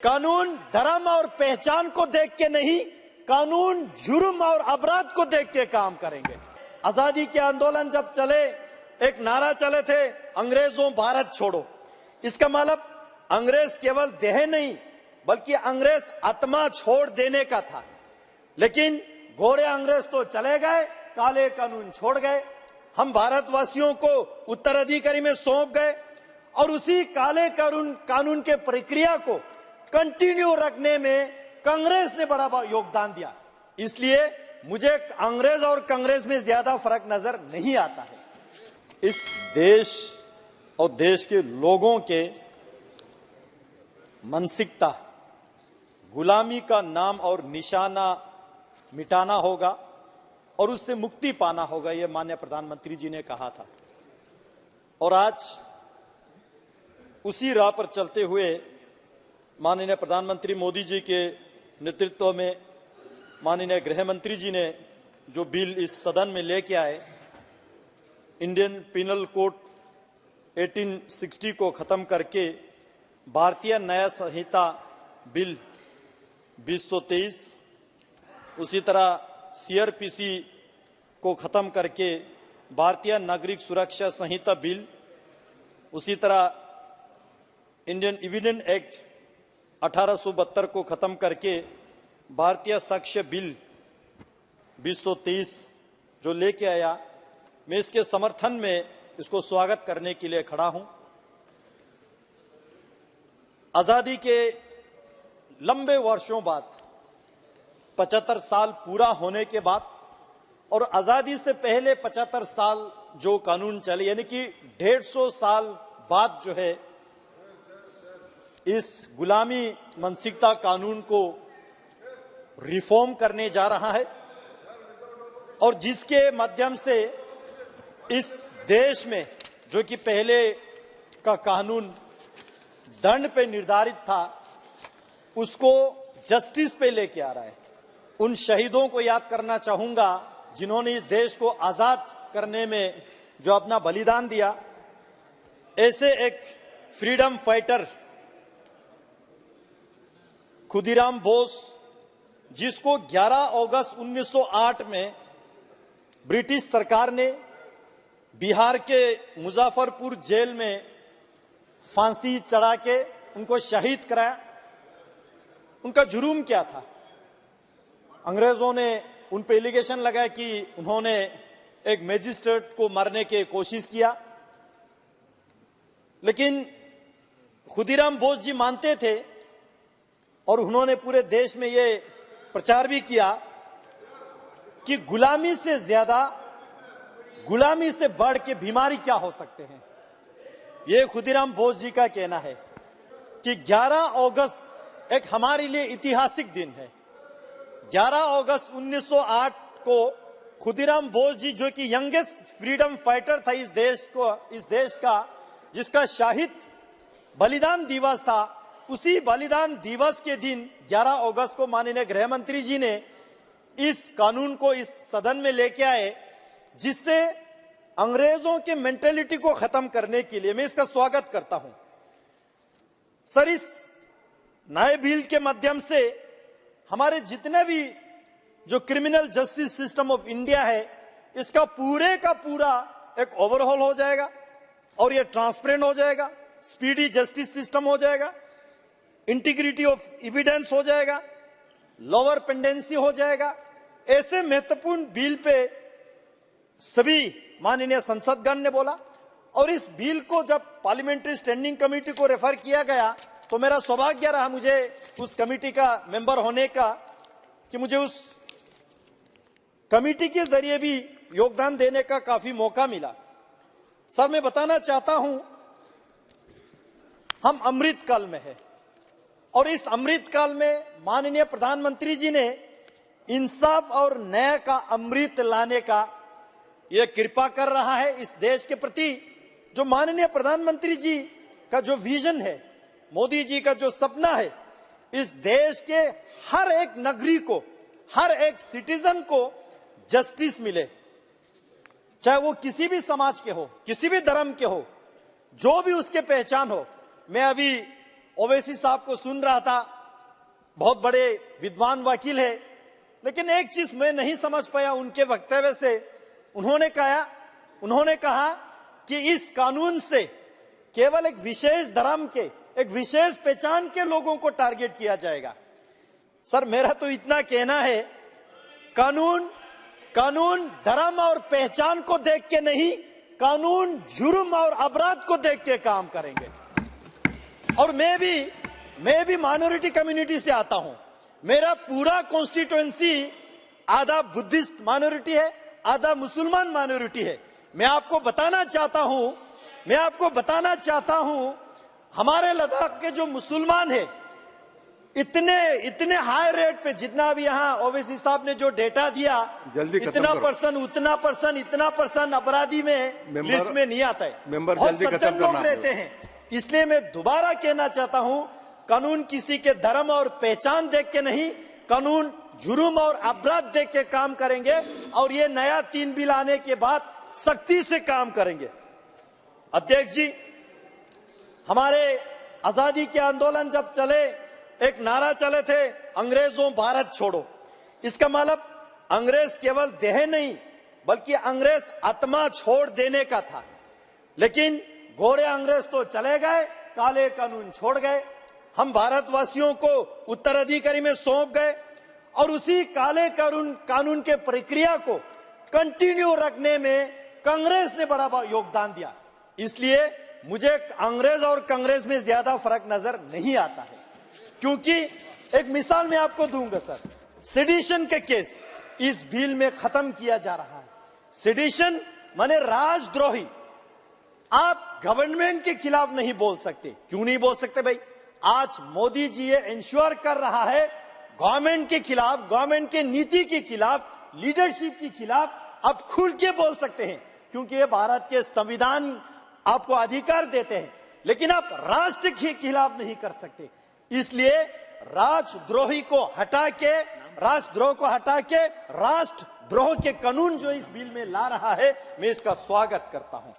कानून धर्म और पहचान को देख के नहीं, कानून जुर्म और अपराध को देख के काम करेंगे। आजादी के आंदोलन जब चले, एक नारा चले थे, अंग्रेजों भारत छोड़ो। इसका मतलब अंग्रेज केवल देह नहीं बल्कि अंग्रेज आत्मा छोड़ देने का था। लेकिन गोरे अंग्रेज तो चले गए, काले कानून छोड़ गए। हम भारतवासियों को उत्तराधिकारी में सौंप गए और उसी काले कानून के प्रक्रिया को कंटिन्यू रखने में कांग्रेस ने बड़ा योगदान दिया। इसलिए मुझे अंग्रेज और कांग्रेस में ज्यादा फर्क नजर नहीं आता है। इस देश और देश के लोगों के मानसिकता, गुलामी का नाम और निशाना मिटाना होगा और उससे मुक्ति पाना होगा, यह माननीय प्रधानमंत्री जी ने कहा था। और आज उसी राह पर चलते हुए माननीय प्रधानमंत्री मोदी जी के नेतृत्व में माननीय गृह मंत्री जी ने जो बिल इस सदन में लेके आए, इंडियन पिनल कोड 1860 को खत्म करके भारतीय न्याय संहिता बिल 2023, उसी तरह सीआरपीसी को खत्म करके भारतीय नागरिक सुरक्षा संहिता बिल, उसी तरह इंडियन एविडेंस एक्ट 1872 को खत्म करके भारतीय साक्ष्य बिल 2023 जो लेके आया, मैं इसके समर्थन में इसको स्वागत करने के लिए खड़ा हूं। आजादी के लंबे वर्षों बाद 75 साल पूरा होने के बाद और आजादी से पहले 75 साल जो कानून चले, यानी कि 150 साल बाद जो है इस गुलामी मानसिकता कानून को रिफॉर्म करने जा रहा है और जिसके माध्यम से इस देश में जो कि पहले का कानून दंड पे निर्धारित था उसको जस्टिस पे लेके आ रहा है। उन शहीदों को याद करना चाहूंगा जिन्होंने इस देश को आजाद करने में जो अपना बलिदान दिया। ऐसे एक फ्रीडम फाइटर खुदीराम बोस, जिसको 11 अगस्त 1908 में ब्रिटिश सरकार ने बिहार के मुजफ्फरपुर जेल में फांसी चढ़ा के उनको शहीद कराया। उनका जुर्म क्या था? अंग्रेजों ने उन पे एलिगेशन लगाया कि उन्होंने एक मैजिस्ट्रेट को मारने की कोशिश किया, लेकिन खुदीराम बोस जी मानते थे और उन्होंने पूरे देश में ये प्रचार भी किया कि गुलामी से ज्यादा, गुलामी से बढ़ के बीमारी क्या हो सकते हैं। ये खुदीराम बोस जी का कहना है कि 11 अगस्त एक हमारे लिए ऐतिहासिक दिन है। 11 अगस्त 1908 को खुदीराम बोस जी, जो कि यंगेस्ट फ्रीडम फाइटर था इस देश का, जिसका शहीद बलिदान दिवस था, उसी बलिदान दिवस के दिन 11 अगस्त को माननीय गृह मंत्री जी ने इस कानून को इस सदन में लेके आए, जिससे अंग्रेजों के मेंटेलिटी को खत्म करने के लिए मैं इसका स्वागत करता हूं। सर, इस नए बिल के माध्यम से हमारे जितने भी जो criminal justice system of India है, इसका पूरे का पूरा एक ओवरहॉल हो जाएगा और ये ट्रांसपेरेंट हो जाएगा, स्पीडी जस्टिस सिस्टम हो जाएगा, इंटीग्रिटी ऑफ एविडेंस हो जाएगा, लोअर पेंडेंसी हो जाएगा। ऐसे महत्वपूर्ण बिल पे सभी माननीय संसदगण ने बोला और इस बिल को जब पार्लियामेंट्री स्टैंडिंग कमेटी को रेफर किया गया तो मेरा सौभाग्य रहा मुझे उस कमेटी का मेंबर होने का, कि मुझे उस कमेटी के जरिए भी योगदान देने का काफी मौका मिला। सर, मैं बताना चाहता हूं, हम अमृत काल में है और इस अमृत काल में माननीय प्रधानमंत्री जी ने इंसाफ और न्याय का अमृत लाने का यह कृपा कर रहा है इस देश के प्रति। जो माननीय प्रधानमंत्री जी का जो विजन है, मोदी जी का जो सपना है, इस देश के हर एक नागरिक को, हर एक सिटीजन को जस्टिस मिले, चाहे वो किसी भी समाज के हो, किसी भी धर्म के हो, जो भी उसके पहचान हो। मैं अभी ओवैसी साहब को सुन रहा था, बहुत बड़े विद्वान वकील है, लेकिन एक चीज मैं नहीं समझ पाया उनके वक्तव्य से। उन्होंने कहा कि इस कानून से केवल एक विशेष धर्म के, एक विशेष पहचान के लोगों को टारगेट किया जाएगा। सर, मेरा तो इतना कहना है, कानून धर्म और पहचान को देख के नहीं, कानून जुर्म और अपराध को देख के काम करेंगे। और मैं भी माइनॉरिटी कम्युनिटी से आता हूं। मेरा पूरा कॉन्स्टिट्यूएंसी आधा बुद्धिस्ट माइनॉरिटी है, आधा मुसलमान माइनॉरिटी है। मैं आपको बताना चाहता हूं हमारे लद्दाख के जो मुसलमान है, इतने हाई रेट पे, जितना भी यहाँ ओवैसी साहब ने जो डेटा दिया, इतना परसेंट अपराधी में लिस्ट में नहीं आता है। बहुत सज्जन लोग रहते हैं। इसलिए मैं दोबारा कहना चाहता हूं, कानून किसी के धर्म और पहचान देख के नहीं, कानून जुर्म और अपराध देख के काम करेंगे। और ये नया 3 बिल आने के बाद सख्ती से काम करेंगे। अध्यक्ष जी, हमारे आजादी के आंदोलन जब चले, एक नारा चले थे, अंग्रेजों भारत छोड़ो। इसका मतलब अंग्रेज केवल देह नहीं, बल्कि अंग्रेज आत्मा छोड़ देने का था। लेकिन गोरे अंग्रेज तो चले गए, काले कानून छोड़ गए। हम भारतवासियों को उत्तराधिकारी में सौंप गए और उसी काले कानून के प्रक्रिया को कंटिन्यू रखने में कांग्रेस ने बड़ा योगदान दिया। इसलिए मुझे अंग्रेज और कांग्रेस में ज्यादा फर्क नजर नहीं आता है। क्योंकि एक मिसाल मैं आपको दूंगा सर, सेडिशन के केस इस बिल में खत्म किया जा रहा है। सेडिशन माने राजद्रोही। आप गवर्नमेंट के खिलाफ नहीं बोल सकते। क्यों नहीं बोल सकते भाई? आज मोदी जी ये इंश्योर कर रहा है, गवर्नमेंट के खिलाफ, गवर्नमेंट के नीति के खिलाफ, लीडरशिप के खिलाफ आप खुल के बोल सकते हैं, क्योंकि ये भारत के संविधान आपको अधिकार देते हैं। लेकिन आप राष्ट्र के खिलाफ नहीं कर सकते। इसलिए राष्ट्रद्रोह को हटा के राष्ट्रद्रोह के कानून जो इस बिल में ला रहा है, मैं इसका स्वागत करता हूं।